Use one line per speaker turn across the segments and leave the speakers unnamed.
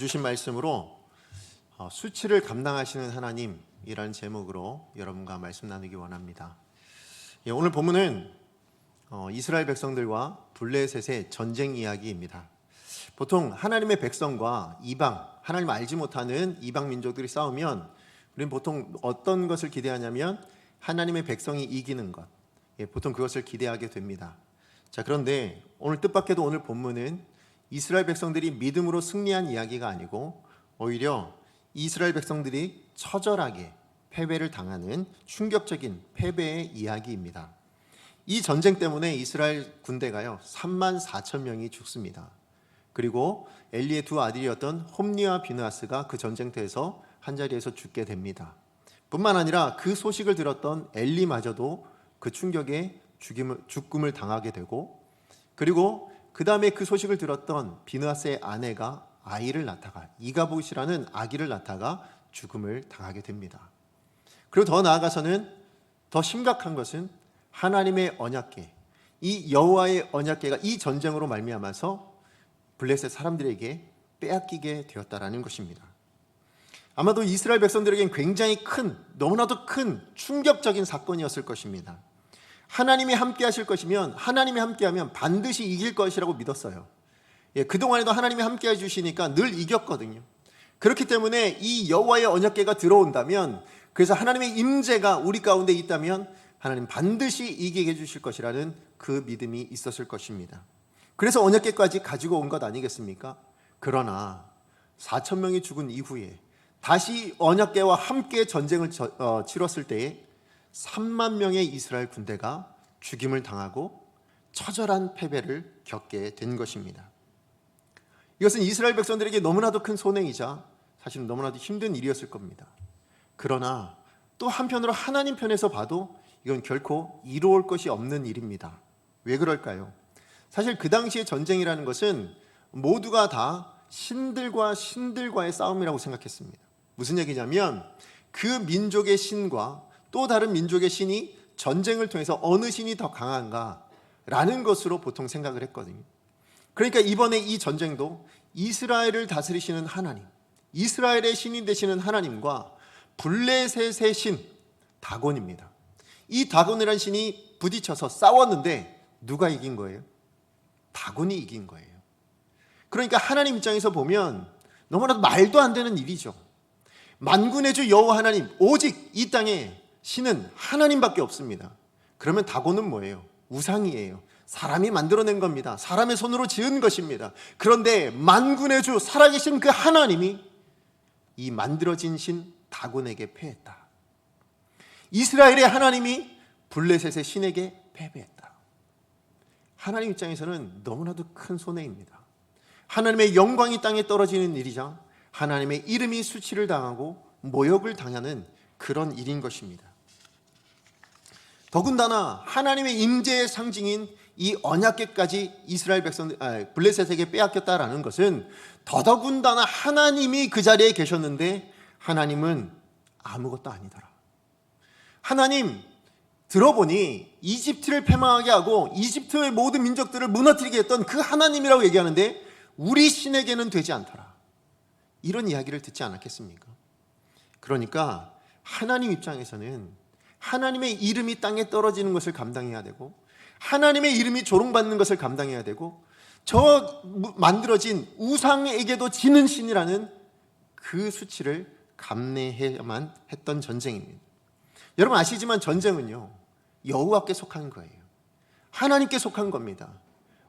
주신 말씀으로 수치를 감당하시는 하나님이라는 제목으로 여러분과 말씀 나누기 원합니다. 오늘 본문은 이스라엘 백성들과 블레셋의 전쟁 이야기입니다. 보통 하나님의 백성과 이방, 하나님 알지 못하는 이방 민족들이 싸우면 우리는 보통 어떤 것을 기대하냐면 하나님의 백성이 이기는 것, 보통 그것을 기대하게 됩니다. 자, 그런데 오늘 뜻밖에도 오늘 본문은 이스라엘 백성들이 믿음으로 승리한 이야기가 아니고 오히려 이스라엘 백성들이 처절하게 패배를 당하는 충격적인 패배의 이야기입니다. 이 전쟁 때문에 이스라엘 군대가요 34,000명이 죽습니다. 그리고 엘리의 두 아들이었던 홈니와 비느하스가 그 전쟁터에서 한자리에서 죽게 됩니다. 뿐만 아니라 그 소식을 들었던 엘리마저도 그 충격에 죽음을 당하게 되고, 그리고 그 다음에 그 소식을 들었던 비느하스의 아내가 아이를 낳다가 이가봇이라는 아기를 낳다가 죽음을 당하게 됩니다. 그리고 더 나아가서는 더 심각한 것은 하나님의 언약궤, 이 여호와의 언약궤가 이 전쟁으로 말미암아서 블레셋 사람들에게 빼앗기게 되었다라는 것입니다. 아마도 이스라엘 백성들에겐 굉장히 큰, 너무나도 큰 충격적인 사건이었을 것입니다. 하나님이 함께 하실 것이면, 하나님이 함께하면 반드시 이길 것이라고 믿었어요. 그동안에도 하나님이 함께 해주시니까 늘 이겼거든요. 그렇기 때문에 이 여호와의 언약궤가 들어온다면, 그래서 하나님의 임재가 우리 가운데 있다면 하나님 반드시 이기게 해주실 것이라는 그 믿음이 있었을 것입니다. 그래서 언약궤까지 가지고 온 것 아니겠습니까? 그러나 4,000명이 죽은 이후에 다시 언약궤와 함께 전쟁을 치렀을 때에 3만 명의 이스라엘 군대가 죽임을 당하고 처절한 패배를 겪게 된 것입니다. 이것은 이스라엘 백성들에게 너무나도 큰 손해이자 사실은 너무나도 힘든 일이었을 겁니다. 그러나 또 한편으로 하나님 편에서 봐도 이건 결코 이루어올 것이 없는 일입니다. 왜 그럴까요? 사실 그 당시의 전쟁이라는 것은 모두가 다 신들과 신들과의 싸움이라고 생각했습니다. 무슨 얘기냐면 그 민족의 신과 또 다른 민족의 신이 전쟁을 통해서 어느 신이 더 강한가 라는 것으로 보통 생각을 했거든요. 그러니까 이번에 이 전쟁도 이스라엘을 다스리시는 하나님, 이스라엘의 신이 되시는 하나님과 블레셋의 신 다곤입니다. 이 다곤이라는 신이 부딪혀서 싸웠는데 누가 이긴 거예요? 다곤이 이긴 거예요. 그러니까 하나님 입장에서 보면 너무나도 말도 안 되는 일이죠. 만군의 주 여호와 하나님, 오직 이 땅에 신은 하나님밖에 없습니다. 그러면 다곤은 뭐예요? 우상이에요. 사람이 만들어낸 겁니다. 사람의 손으로 지은 것입니다. 그런데 만군의 주 살아계신 그 하나님이 이 만들어진 신 다곤에게 패했다. 이스라엘의 하나님이 블레셋의 신에게 패배했다. 하나님 입장에서는 너무나도 큰 손해입니다. 하나님의 영광이 땅에 떨어지는 일이자 하나님의 이름이 수치를 당하고 모욕을 당하는 그런 일인 것입니다. 더군다나 하나님의 임재의 상징인 이 언약궤까지 이스라엘 백성들 블레셋에게 빼앗겼다라는 것은 더더군다나 하나님이 그 자리에 계셨는데 하나님은 아무것도 아니더라. 하나님 들어보니 이집트를 패망하게 하고 이집트의 모든 민족들을 무너뜨리게 했던 그 하나님이라고 얘기하는데 우리 신에게는 되지 않더라. 이런 이야기를 듣지 않았겠습니까? 그러니까 하나님 입장에서는 하나님의 이름이 땅에 떨어지는 것을 감당해야 되고 하나님의 이름이 조롱받는 것을 감당해야 되고 저 만들어진 우상에게도 지는 신이라는 그 수치를 감내해야만 했던 전쟁입니다. 여러분 아시지만 전쟁은요 여호와께 속한 거예요. 하나님께 속한 겁니다.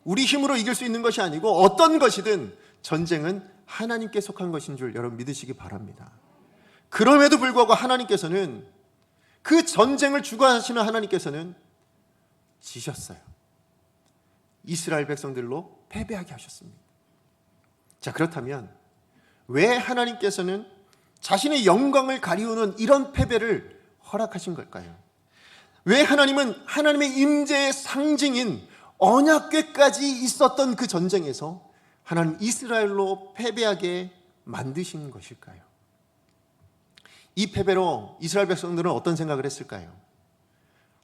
우리 힘으로 이길 수 있는 것이 아니고 어떤 것이든 전쟁은 하나님께 속한 것인 줄 여러분 믿으시기 바랍니다. 그럼에도 불구하고 하나님께서는 그 전쟁을 주관하시는 하나님께서는 지셨어요. 이스라엘 백성들로 패배하게 하셨습니다. 자, 그렇다면 왜 하나님께서는 자신의 영광을 가리우는 이런 패배를 허락하신 걸까요? 왜 하나님은 하나님의 임재의 상징인 언약궤까지 있었던 그 전쟁에서 하나님 이스라엘로 패배하게 만드신 것일까요? 이 패배로 이스라엘 백성들은 어떤 생각을 했을까요?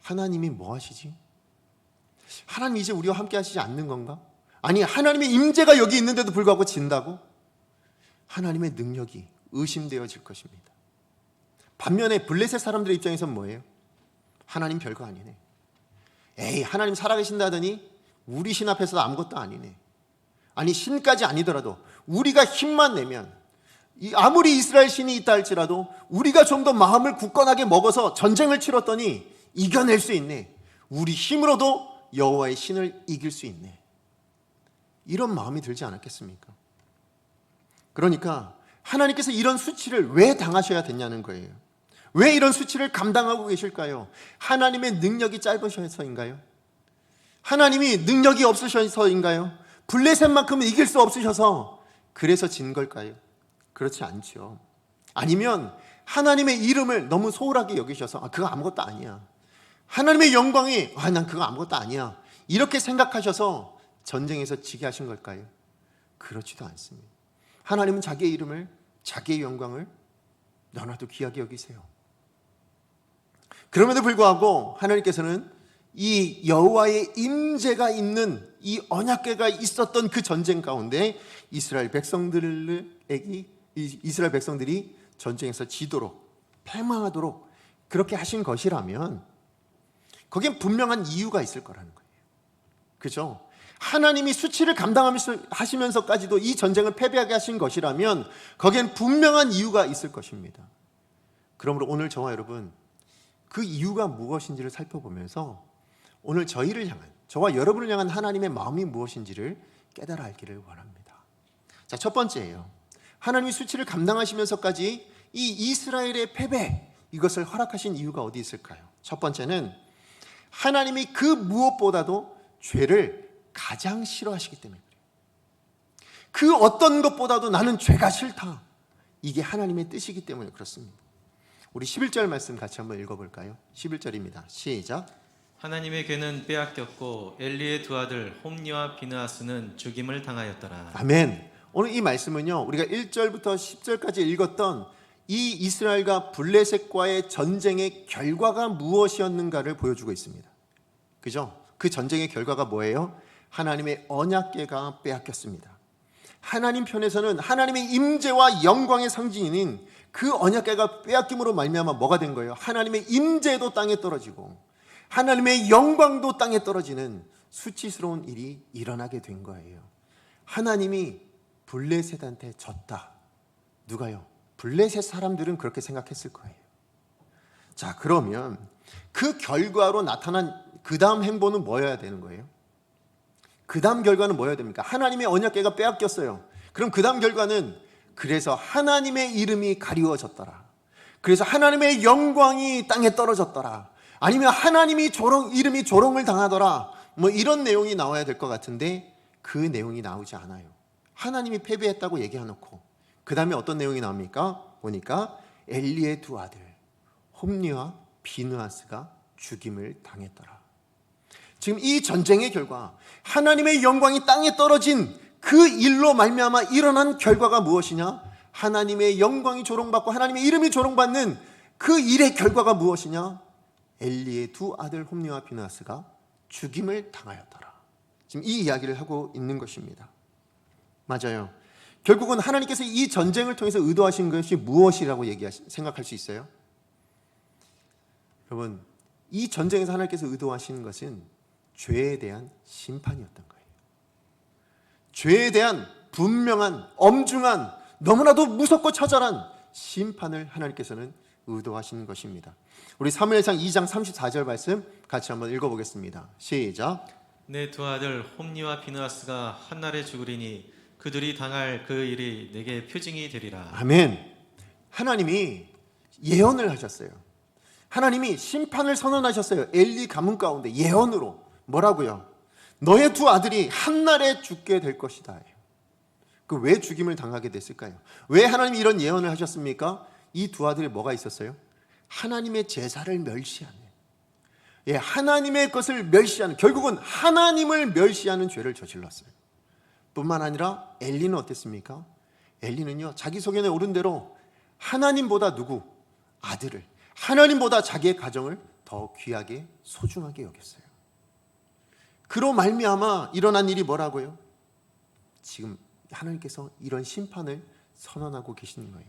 하나님이 뭐 하시지? 하나님 이제 우리와 함께 하시지 않는 건가? 아니 하나님의 임재가 여기 있는데도 불구하고 진다고? 하나님의 능력이 의심되어질 것입니다. 반면에 블레셋 사람들의 입장에서는 뭐예요? 하나님 별거 아니네. 에이, 하나님 살아계신다더니 우리 신 앞에서도 아무것도 아니네. 아니, 신까지 아니더라도 우리가 힘만 내면, 아무리 이스라엘 신이 있다 할지라도 우리가 좀 더 마음을 굳건하게 먹어서 전쟁을 치렀더니 이겨낼 수 있네. 우리 힘으로도 여호와의 신을 이길 수 있네. 이런 마음이 들지 않았겠습니까? 그러니까 하나님께서 이런 수치를 왜 당하셔야 됐냐는 거예요. 왜 이런 수치를 감당하고 계실까요? 하나님의 능력이 짧으셔서인가요? 하나님이 능력이 없으셔서인가요? 블레셋만큼은 이길 수 없으셔서 그래서 진 걸까요? 그렇지 않죠. 아니면 하나님의 이름을 너무 소홀하게 여기셔서 그거 아무것도 아니야. 하나님의 영광이 난 그거 아무것도 아니야. 이렇게 생각하셔서 전쟁에서 지게 하신 걸까요? 그렇지도 않습니다. 하나님은 자기의 이름을, 자기의 영광을 너나도 귀하게 여기세요. 그럼에도 불구하고 하나님께서는 이 여호와의 임재가 있는 이 언약궤가 있었던 그 전쟁 가운데 이스라엘 백성들이 전쟁에서 지도록, 패망하도록 그렇게 하신 것이라면 거기엔 분명한 이유가 있을 거라는 거예요. 그죠? 하나님이 수치를 감당하시면서까지도 이 전쟁을 패배하게 하신 것이라면 거기엔 분명한 이유가 있을 것입니다. 그러므로 오늘 저와 여러분, 그 이유가 무엇인지를 살펴보면서 오늘 저와 여러분을 향한 하나님의 마음이 무엇인지를 깨달아 알기를 원합니다. 자, 첫 번째예요. 하나님이 수치를 감당하시면서까지 이 이스라엘의 패배, 이것을 허락하신 이유가 어디 있을까요? 첫 번째는 하나님이 그 무엇보다도 죄를 가장 싫어하시기 때문에 그래요. 그 어떤 것보다도 나는 죄가 싫다. 이게 하나님의 뜻이기 때문에 그렇습니다. 우리 11절 말씀 같이 한번 읽어볼까요? 11절입니다. 시작.
하나님의 괴는 빼앗겼고 엘리의 두 아들 홈니와 비느하스는 죽임을 당하였더라.
아멘. 오늘 이 말씀은요, 우리가 1절부터 10절까지 읽었던 이 이스라엘과 블레셋과의 전쟁의 결과가 무엇이었는가를 보여주고 있습니다. 그죠? 그 전쟁의 결과가 뭐예요? 하나님의 언약궤가 빼앗겼습니다. 하나님 편에서는 하나님의 임재와 영광의 상징인 그 언약궤가 빼앗김으로 말미암아 뭐가 된 거예요? 하나님의 임재도 땅에 떨어지고 하나님의 영광도 땅에 떨어지는 수치스러운 일이 일어나게 된 거예요. 하나님이 블레셋한테 졌다. 누가요? 블레셋 사람들은 그렇게 생각했을 거예요. 자, 그러면 그 결과로 나타난 그 다음 행보는 뭐여야 되는 거예요? 그 다음 결과는 뭐여야 됩니까? 하나님의 언약궤가 빼앗겼어요. 그럼 그 다음 결과는 그래서 하나님의 이름이 가리워졌더라. 그래서 하나님의 영광이 땅에 떨어졌더라. 아니면 하나님이 이름이 조롱을 당하더라. 뭐 이런 내용이 나와야 될 것 같은데 그 내용이 나오지 않아요. 하나님이 패배했다고 얘기해놓고 그 다음에 어떤 내용이 나옵니까? 보니까 엘리의 두 아들 홈니와 비느하스가 죽임을 당했더라. 지금 이 전쟁의 결과, 하나님의 영광이 땅에 떨어진 그 일로 말미암아 일어난 결과가 무엇이냐? 하나님의 영광이 조롱받고 하나님의 이름이 조롱받는 그 일의 결과가 무엇이냐? 엘리의 두 아들 홈니와 비느하스가 죽임을 당하였더라. 지금 이 이야기를 하고 있는 것입니다. 맞아요. 결국은 하나님께서 이 전쟁을 통해서 의도하신 것이 무엇이라고 생각할 수 있어요? 여러분, 이 전쟁에서 하나님께서 의도하시는 것은 죄에 대한 심판이었던 거예요. 죄에 대한 분명한, 엄중한, 너무나도 무섭고 처절한 심판을 하나님께서는 의도하시는 것입니다. 우리 사무엘상 2장 34절 말씀 같이 한번 읽어보겠습니다. 시작.
내 두 아들 홈니와 비느하스가 한날에 죽으리니 그들이 당할 그 일이 내게 표징이 되리라.
아멘. 하나님이 예언을 하셨어요. 하나님이 심판을 선언하셨어요. 엘리 가문 가운데 예언으로. 뭐라고요? 너의 두 아들이 한날에 죽게 될 것이다. 그 왜 죽임을 당하게 됐을까요? 왜 하나님이 이런 예언을 하셨습니까? 이 두 아들이 뭐가 있었어요? 하나님의 제사를 멸시하는, 하나님의 것을 멸시하는, 결국은 하나님을 멸시하는 죄를 저질렀어요. 뿐만 아니라 엘리는 어땠습니까? 엘리는요, 자기 소견에 오른 대로 하나님보다 아들을, 하나님보다 자기의 가정을 더 귀하게 소중하게 여겼어요. 그로 말미암아 일어난 일이 뭐라고요? 지금 하나님께서 이런 심판을 선언하고 계시는 거예요.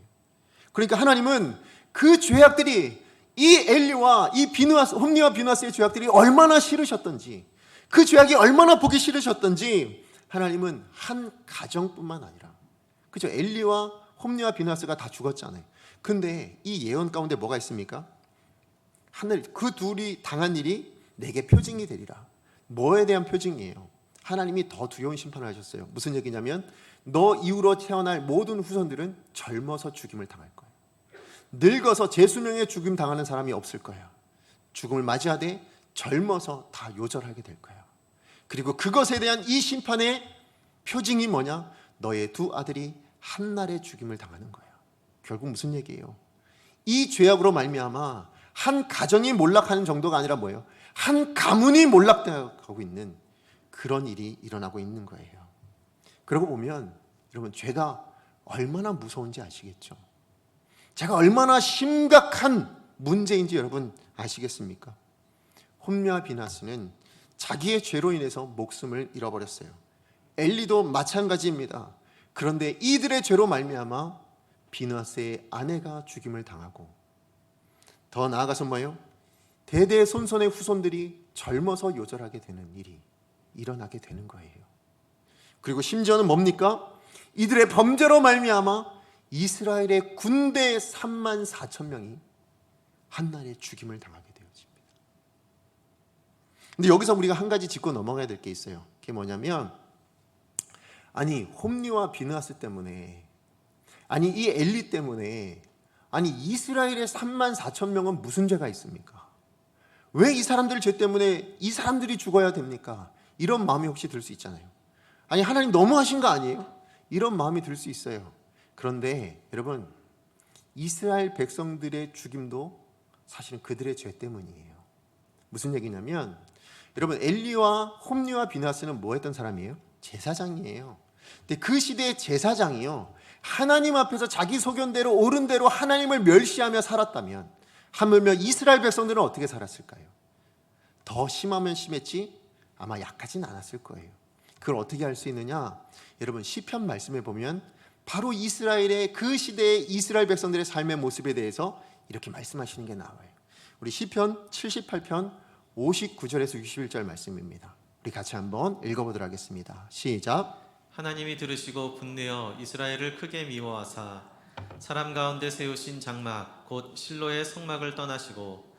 그러니까 하나님은 그 죄악들이 이 엘리와 이 홈리와 비누아스의 죄악들이 얼마나 싫으셨던지, 그 죄악이 얼마나 보기 싫으셨던지 하나님은 한 가정뿐만 아니라, 그죠? 엘리와 홈리와 비누아스가 다 죽었잖아요. 근데 이 예언 가운데 뭐가 있습니까? 하늘, 그 둘이 당한 일이 내게 표징이 되리라. 뭐에 대한 표징이에요? 하나님이 더 두려운 심판을 하셨어요. 무슨 얘기냐면 너 이후로 태어날 모든 후손들은 젊어서 죽임을 당할 거예요. 늙어서 제 수명에 죽임 당하는 사람이 없을 거예요. 죽음을 맞이하되 젊어서 다 요절하게 될 거예요. 그리고 그것에 대한 이 심판의 표징이 뭐냐? 너의 두 아들이 한날에 죽임을 당하는 거예요. 결국 무슨 얘기예요? 이 죄악으로 말미암아 한 가정이 몰락하는 정도가 아니라 뭐예요? 한 가문이 몰락되어가고 있는 그런 일이 일어나고 있는 거예요. 그러고 보면 여러분, 죄가 얼마나 무서운지 아시겠죠? 제가 얼마나 심각한 문제인지 여러분 아시겠습니까? 홈리와 비누아스는 자기의 죄로 인해서 목숨을 잃어버렸어요. 엘리도 마찬가지입니다. 그런데 이들의 죄로 말미암아 비누아스의 아내가 죽임을 당하고, 더 나아가서 뭐예요? 대대손손의 후손들이 젊어서 요절하게 되는 일이 일어나게 되는 거예요. 그리고 심지어는 뭡니까? 이들의 범죄로 말미암아 이스라엘의 군대 34,000명이 한날에 죽임을 당하게 되어집니다. 근데 여기서 우리가 한 가지 짚고 넘어가야 될 게 있어요. 그게 뭐냐면, 아니 홈리와 비누아스 때문에, 아니 이 엘리 때문에, 아니 이스라엘의 34,000명은 무슨 죄가 있습니까? 왜 이 사람들 죄 때문에 이 사람들이 죽어야 됩니까? 이런 마음이 혹시 들 수 있잖아요. 아니 하나님 너무하신 거 아니에요? 이런 마음이 들 수 있어요. 그런데 여러분, 이스라엘 백성들의 죽임도 사실은 그들의 죄 때문이에요. 무슨 얘기냐면, 여러분 엘리와 홈리와 비누아스는 뭐 했던 사람이에요? 제사장이에요. 근데 그 시대의 제사장이요, 하나님 앞에서 자기 소견대로 옳은 대로 하나님을 멸시하며 살았다면, 하물며 이스라엘 백성들은 어떻게 살았을까요? 더 심하면 심했지 아마 약하진 않았을 거예요. 그걸 어떻게 할 수 있느냐? 여러분 시편 말씀에 보면 바로 이스라엘의 그 시대의 이스라엘 백성들의 삶의 모습에 대해서 이렇게 말씀하시는 게 나와요. 우리 시편 78편 59절에서 61절 말씀입니다. 우리 같이 한번 읽어보도록 하겠습니다. 시작.
하나님이 들으시고 분내어 이스라엘을 크게 미워하사 사람 가운데 세우신 장막 곧 실로의 성막을 떠나시고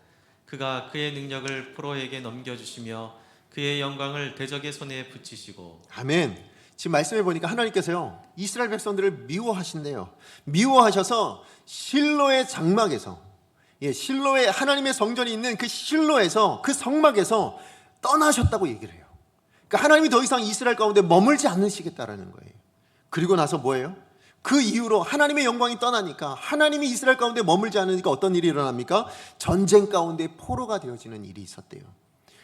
그가 그의 능력을 포로에게 넘겨주시며 그의 영광을 대적의 손에 붙이시고.
아멘. 지금 말씀해 보니까 하나님께서요 이스라엘 백성들을 미워하신대요. 미워하셔서 실로의 장막에서, 실로의 하나님의 성전이 있는 그 실로에서, 그 성막에서 떠나셨다고 얘기를 해요. 그러니까 하나님이 더 이상 이스라엘 가운데 머물지 않으시겠다라는 거예요. 그리고 나서 뭐예요? 그 이후로 하나님의 영광이 떠나니까, 하나님이 이스라엘 가운데 머물지 않으니까 어떤 일이 일어납니까? 전쟁 가운데 포로가 되어지는 일이 있었대요.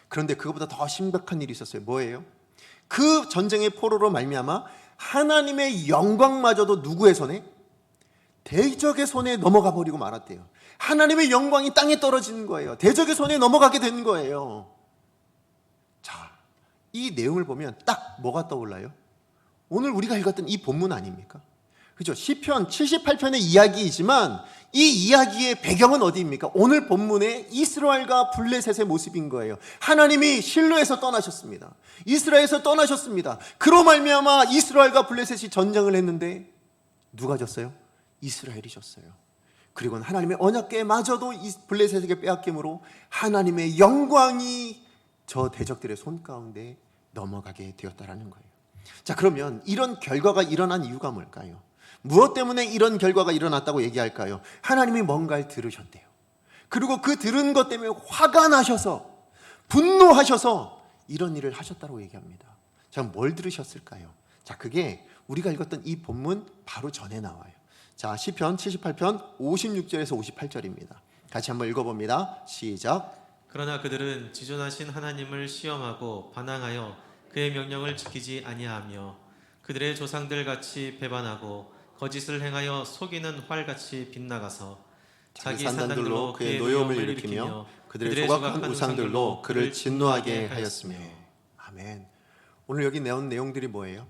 그런데 그것보다 더 심각한 일이 있었어요. 뭐예요? 그 전쟁의 포로로 말미암아 하나님의 영광마저도 누구의 손에? 대적의 손에 넘어가 버리고 말았대요. 하나님의 영광이 땅에 떨어지는 거예요. 대적의 손에 넘어가게 된 거예요. 자, 이 내용을 보면 딱 뭐가 떠올라요? 오늘 우리가 읽었던 이 본문 아닙니까? 그죠? 시편 78편의 이야기이지만 이 이야기의 배경은 어디입니까? 오늘 본문의 이스라엘과 블레셋의 모습인 거예요. 하나님이 실로에서 떠나셨습니다. 이스라엘에서 떠나셨습니다. 그로 말미암아 이스라엘과 블레셋이 전쟁을 했는데 누가 졌어요? 이스라엘이 졌어요. 그리고 하나님의 언약궤마저도 블레셋에게 빼앗김으로 하나님의 영광이 저 대적들의 손 가운데 넘어가게 되었다라는 거예요. 자, 그러면 이런 결과가 일어난 이유가 뭘까요? 무엇 때문에 이런 결과가 일어났다고 얘기할까요? 하나님이 뭔가를 들으셨대요. 그리고 그 들은 것 때문에 화가 나셔서, 분노하셔서 이런 일을 하셨다고 얘기합니다. 자, 뭘 들으셨을까요? 자, 그게 우리가 읽었던 이 본문 바로 전에 나와요. 자, 시편 78편 56절에서 58절입니다. 같이 한번 읽어봅니다. 시작.
그러나 그들은 지존하신 하나님을 시험하고 반항하여 그의 명령을 지키지 아니하며 그들의 조상들 같이 배반하고 거짓을 행하여 속이는 활같이 빗나가서 자기 산당들로 그의 노여움을 일으키며 그들의 조각한 우상들로 그를 진노하게 하였으며.
아멘. 오늘 여기 나온 내용들이 뭐예요?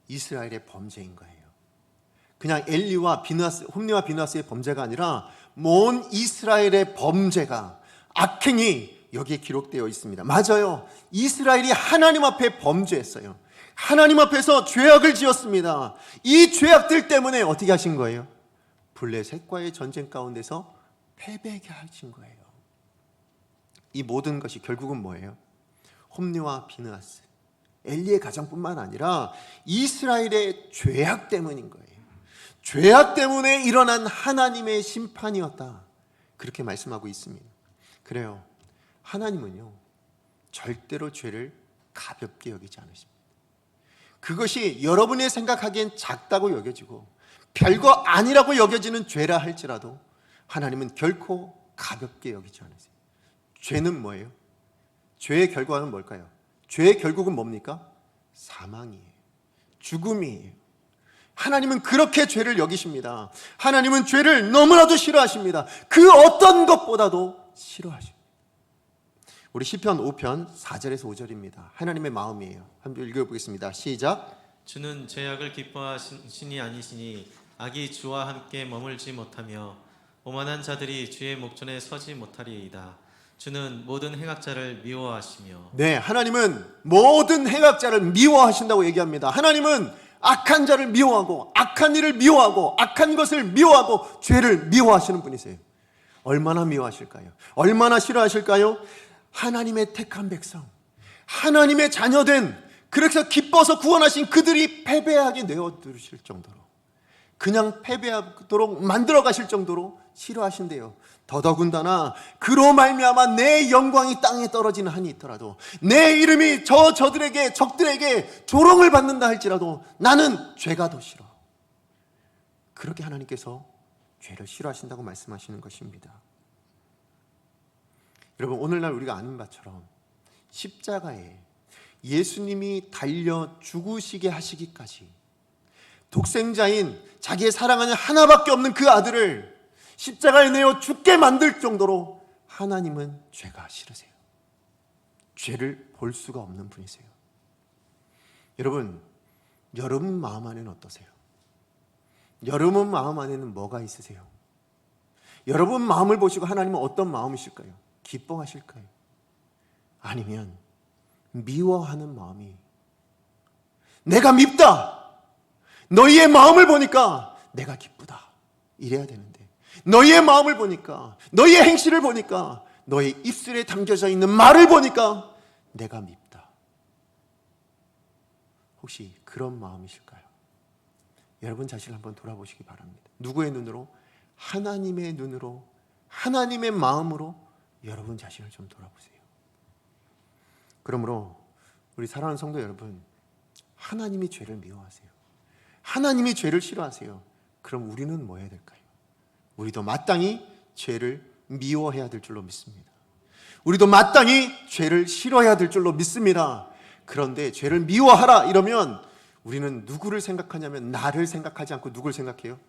이스라엘의 범죄인 거예요. 그냥 엘리와 비느하스, 홈리와 비느하스의 범죄가 아니라 온 이스라엘의 범죄가, 악행이 여기에 기록되어 있습니다. 맞아요. 이스라엘이 하나님 앞에 범죄했어요. 하나님 앞에서 죄악을 지었습니다. 이 죄악들 때문에 어떻게 하신 거예요? 블레셋과의 전쟁 가운데서 패배하게 하신 거예요. 이 모든 것이 결국은 뭐예요? 홈리와 비느하스, 엘리의 가정뿐만 아니라 이스라엘의 죄악 때문인 거예요. 죄악 때문에 일어난 하나님의 심판이었다, 그렇게 말씀하고 있습니다. 그래요, 하나님은요 절대로 죄를 가볍게 여기지 않으십니다. 그것이 여러분이 생각하기엔 작다고 여겨지고 별거 아니라고 여겨지는 죄라 할지라도 하나님은 결코 가볍게 여기지 않으세요. 죄는 뭐예요? 죄의 결과는 뭘까요? 죄의 결국은 뭡니까? 사망이에요. 죽음이에요. 하나님은 그렇게 죄를 여기십니다. 하나님은 죄를 너무나도 싫어하십니다. 그 어떤 것보다도 싫어하십니다. 우리 시편 5편 4절에서 5절입니다. 하나님의 마음이에요. 한번 읽어보겠습니다. 시작.
주는 죄악을 기뻐하시니 아니시니 악이 주와 함께 머물지 못하며 오만한 자들이 주의 목전에 서지 못하리이다. 주는 모든 행악자를 미워하시며. 네,
하나님은 모든 행악자를 미워하신다고 얘기합니다. 하나님은 악한 자를 미워하고 악한 일을 미워하고 악한 것을 미워하고 죄를 미워하시는 분이세요. 얼마나 미워하실까요? 얼마나 싫어하실까요? 하나님의 택한 백성, 하나님의 자녀된, 그래서 기뻐서 구원하신 그들이 패배하게 내어두실 정도로, 그냥 패배하도록 만들어 가실 정도로 싫어하신대요. 더더군다나 그로 말미암아 내 영광이 땅에 떨어지는 한이 있더라도, 내 이름이 저들에게, 적들에게 조롱을 받는다 할지라도 나는 죄가 더 싫어. 그렇게 하나님께서 죄를 싫어하신다고 말씀하시는 것입니다. 여러분, 오늘날 우리가 아는 바처럼 십자가에 예수님이 달려 죽으시게 하시기까지 독생자인 자기의 사랑하는 하나밖에 없는 그 아들을 십자가에 내어 죽게 만들 정도로 하나님은 죄가 싫으세요. 죄를 볼 수가 없는 분이세요. 여러분, 여러분 마음 안에는 어떠세요? 여러분 마음 안에는 뭐가 있으세요? 여러분 마음을 보시고 하나님은 어떤 마음이실까요? 기뻐하실까요? 아니면 미워하는 마음이, 내가 밉다, 너희의 마음을 보니까 내가 기쁘다, 이래야 되는데 너희의 마음을 보니까, 너희의 행실을 보니까, 너희 입술에 담겨져 있는 말을 보니까 내가 밉다. 혹시 그런 마음이실까요? 여러분 자신을 한번 돌아보시기 바랍니다. 누구의 눈으로? 하나님의 눈으로, 하나님의 마음으로 여러분 자신을 좀 돌아보세요. 그러므로 우리 사랑하는 성도 여러분, 하나님이 죄를 미워하세요. 하나님이 죄를 싫어하세요. 그럼 우리는 뭐 해야 될까요? 우리도 마땅히 죄를 미워해야 될 줄로 믿습니다. 우리도 마땅히 죄를 싫어해야 될 줄로 믿습니다. 그런데 죄를 미워하라 이러면 우리는 누구를 생각하냐면, 나를 생각하지 않고 누굴 생각해요?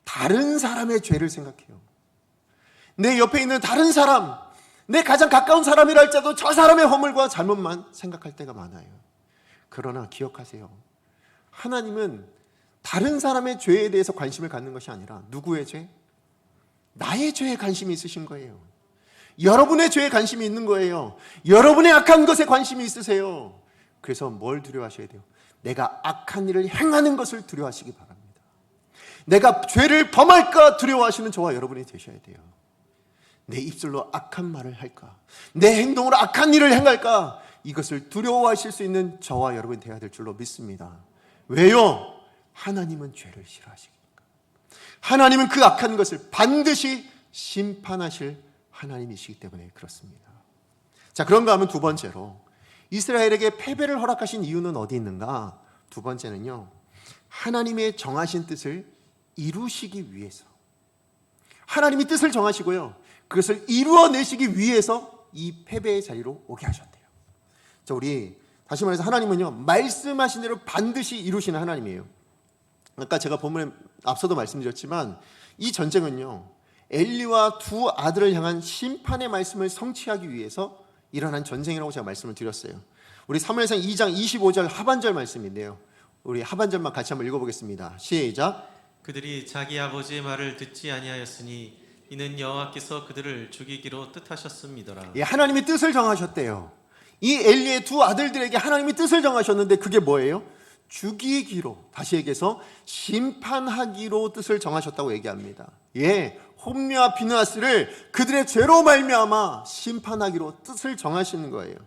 다른 사람의 죄를 생각해요. 내 옆에 있는 다른 사람, 내 가장 가까운 사람이라 할지라도 저 사람의 허물과 잘못만 생각할 때가 많아요. 그러나 기억하세요. 하나님은 다른 사람의 죄에 대해서 관심을 갖는 것이 아니라 누구의 죄? 나의 죄에 관심이 있으신 거예요. 여러분의 죄에 관심이 있는 거예요. 여러분의 악한 것에 관심이 있으세요. 그래서 뭘 두려워하셔야 돼요? 내가 악한 일을 행하는 것을 두려워하시기 바랍니다. 내가 죄를 범할까 두려워하시는 저와 여러분이 되셔야 돼요. 내 입술로 악한 말을 할까, 내 행동으로 악한 일을 행할까, 이것을 두려워하실 수 있는 저와 여러분이 되어야 될 줄로 믿습니다. 왜요? 하나님은 죄를 싫어하시니까. 하나님은 그 악한 것을 반드시 심판하실 하나님이시기 때문에 그렇습니다. 자, 그런가 하면 두 번째로, 이스라엘에게 패배를 허락하신 이유는 어디 있는가? 두 번째는요, 하나님의 정하신 뜻을 이루시기 위해서, 하나님이 뜻을 정하시고요, 그것을 이루어내시기 위해서 이 패배의 자리로 오게 하셨대요. 자, 우리 다시 말해서 하나님은요, 말씀하신 대로 반드시 이루시는 하나님이에요. 아까 제가 본문에 앞서도 말씀드렸지만 이 전쟁은요, 엘리와 두 아들을 향한 심판의 말씀을 성취하기 위해서 일어난 전쟁이라고 제가 말씀을 드렸어요. 우리 사무엘상 2장 25절 하반절 말씀인데요, 우리 하반절만 같이 한번 읽어보겠습니다. 시작.
그들이 자기 아버지의 말을 듣지 아니하였으니 이는 여호와께서 그들을 죽이기로 뜻하셨음이더라.
예, 하나님이 뜻을 정하셨대요. 이 엘리의 두 아들들에게 하나님이 뜻을 정하셨는데 그게 뭐예요? 죽이기로, 다시 얘기해서 심판하기로 뜻을 정하셨다고 얘기합니다. 예, 홈리와 비느하스를 그들의 죄로 말미암아 심판하기로 뜻을 정하시는 거예요.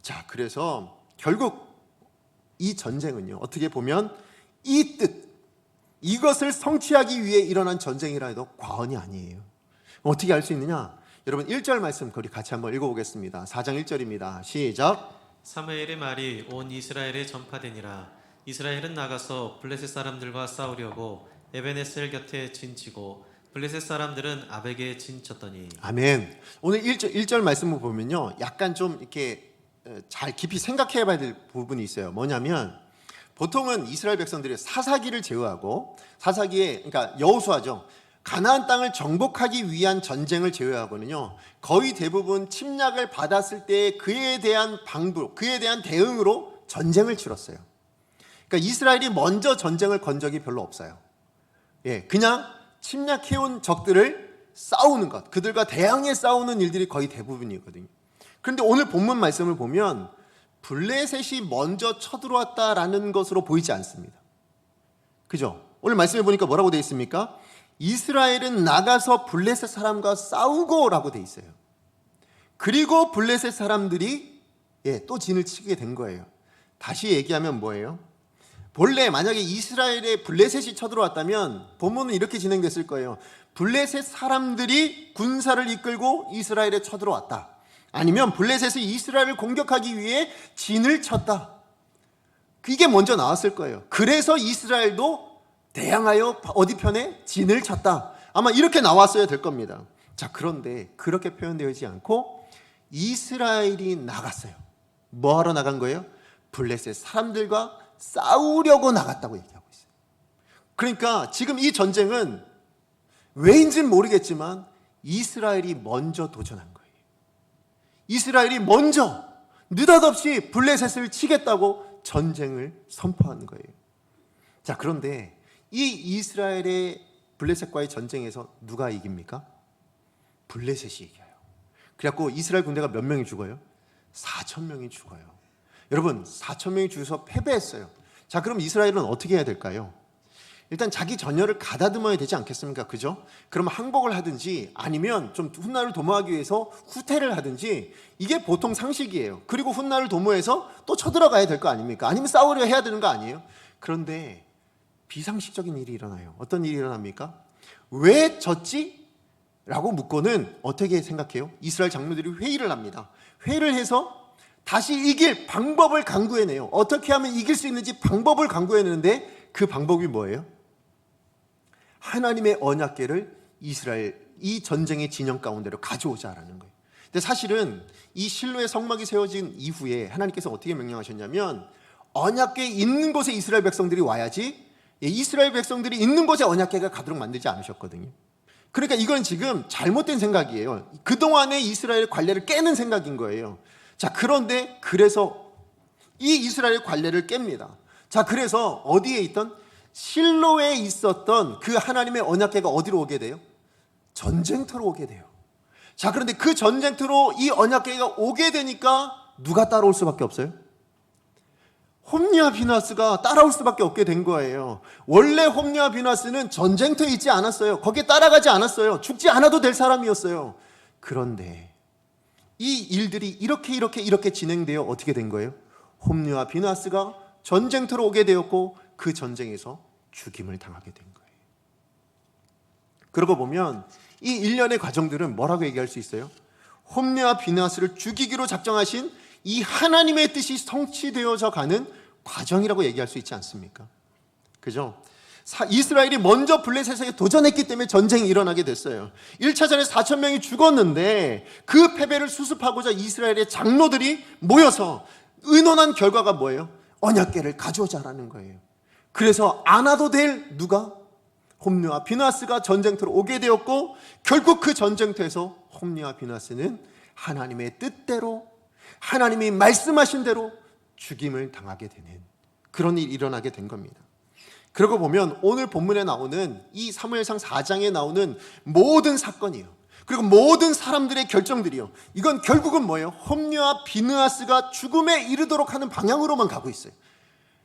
자, 그래서 결국 이 전쟁은요, 어떻게 보면 이 뜻, 이것을 성취하기 위해 일어난 전쟁이라 해도 과언이 아니에요. 어떻게 알 수 있느냐? 여러분 1절 말씀 우리 같이 한번 읽어보겠습니다. 4장 1절입니다. 시작.
사무엘의 말이 온 이스라엘에 전파되니라. 이스라엘은 나가서 블레셋 사람들과 싸우려고 에베네셀 곁에 진치고 블레셋 사람들은 아벡에 진쳤더니.
아멘. 오늘 1절 말씀을 보면요, 약간 좀 이렇게 잘 깊이 생각해 봐야 될 부분이 있어요. 뭐냐면 보통은 이스라엘 백성들이 사사기를 제외하고, 사사기에 그러니까 여호수아죠, 가나안 땅을 정복하기 위한 전쟁을 제외하고는요, 거의 대부분 침략을 받았을 때 그에 대한 방부, 그에 대한 대응으로 전쟁을 치렀어요. 그러니까 이스라엘이 먼저 전쟁을 건 적이 별로 없어요. 예, 그냥 침략해온 적들을 싸우는 것, 그들과 대항해 싸우는 일들이 거의 대부분이거든요. 그런데 오늘 본문 말씀을 보면 블레셋이 먼저 쳐들어왔다라는 것으로 보이지 않습니다. 그죠? 오늘 말씀해 보니까 뭐라고 되어 있습니까? 이스라엘은 나가서 블레셋 사람과 싸우고라고 되어 있어요. 그리고 블레셋 사람들이 또 진을 치게 된 거예요. 다시 얘기하면 뭐예요? 본래 만약에 이스라엘에 블레셋이 쳐들어왔다면 본문은 이렇게 진행됐을 거예요. 블레셋 사람들이 군사를 이끌고 이스라엘에 쳐들어왔다. 아니면 블레셋이 이스라엘을 공격하기 위해 진을 쳤다. 이게 먼저 나왔을 거예요. 그래서 이스라엘도 대항하여 어디 편에 진을 쳤다. 아마 이렇게 나왔어야 될 겁니다. 자, 그런데 그렇게 표현되어 있지 않고 이스라엘이 나갔어요. 뭐 하러 나간 거예요? 블레셋 사람들과 싸우려고 나갔다고 얘기하고 있어요. 그러니까 지금 이 전쟁은 왜인지는 모르겠지만 이스라엘이 먼저 도전한 거예요. 이스라엘이 먼저 느닷없이 블레셋을 치겠다고 전쟁을 선포한 거예요. 자, 그런데 이 이스라엘의 블레셋과의 전쟁에서 누가 이깁니까? 블레셋이 이겨요. 그래갖고 이스라엘 군대가 몇 명이 죽어요? 4,000명이 죽어요. 여러분, 4,000명이 죽어서 패배했어요. 자, 그럼 이스라엘은 어떻게 해야 될까요? 일단 자기 전열을 가다듬어야 되지 않겠습니까? 그죠? 그럼 항복을 하든지 아니면 좀 훗날을 도모하기 위해서 후퇴를 하든지, 이게 보통 상식이에요. 그리고 훗날을 도모해서 또 쳐들어가야 될 거 아닙니까? 아니면 싸우려 해야 되는 거 아니에요? 그런데 비상식적인 일이 일어나요. 어떤 일이 일어납니까? 왜 졌지? 라고 묻고는 어떻게 생각해요? 이스라엘 장로들이 회의를 합니다. 회의를 해서 다시 이길 방법을 강구해내요. 어떻게 하면 이길 수 있는지 방법을 강구해내는데 그 방법이 뭐예요? 하나님의 언약궤를 이스라엘 이 전쟁의 진영 가운데로 가져오자라는 거예요. 근데 사실은 이 실로의 성막이 세워진 이후에 하나님께서 어떻게 명령하셨냐면, 언약궤 있는 곳에 이스라엘 백성들이 와야지 이스라엘 백성들이 있는 곳에 언약궤가 가도록 만들지 않으셨거든요. 그러니까 이건 지금 잘못된 생각이에요. 그동안의 이스라엘 관례를 깨는 생각인 거예요. 자, 그런데 그래서 이 이스라엘 관례를 깹니다. 자, 그래서 어디에 있던 실로에 있었던 그 하나님의 언약궤가 어디로 오게 돼요? 전쟁터로 오게 돼요. 자, 그런데 그 전쟁터로 이 언약궤가 오게 되니까 누가 따라올 수밖에 없어요? 홈리와 비느하스가 따라올 수밖에 없게 된 거예요. 원래 홈리와 비느하스는 전쟁터에 있지 않았어요. 거기에 따라가지 않았어요. 죽지 않아도 될 사람이었어요. 그런데 이 일들이 이렇게 진행되어 어떻게 된 거예요? 홈리와 비느하스가 전쟁터로 오게 되었고 그 전쟁에서 죽임을 당하게 된 거예요. 그러고 보면 이 일련의 과정들은 뭐라고 얘기할 수 있어요? 홈리와 비느하스를 죽이기로 작정하신 이 하나님의 뜻이 성취되어져 가는 과정이라고 얘기할 수 있지 않습니까? 그죠? 이스라엘이 먼저 블레셋에게 도전했기 때문에 전쟁이 일어나게 됐어요. 1차전에 4,000명이 죽었는데 그 패배를 수습하고자 이스라엘의 장로들이 모여서 의논한 결과가 뭐예요? 언약궤를 가져오자라는 거예요. 그래서 안 와도 될 누가? 홈리와 비느하스가 전쟁터로 오게 되었고, 결국 그 전쟁터에서 홈리와 비느하스는 하나님의 뜻대로, 하나님이 말씀하신 대로 죽임을 당하게 되는 그런 일이 일어나게 된 겁니다. 그러고 보면 오늘 본문에 나오는 이 사무엘상 4장에 나오는 모든 사건이요, 그리고 모든 사람들의 결정들이요, 이건 결국은 뭐예요? 홈리와 비느하스가 죽음에 이르도록 하는 방향으로만 가고 있어요.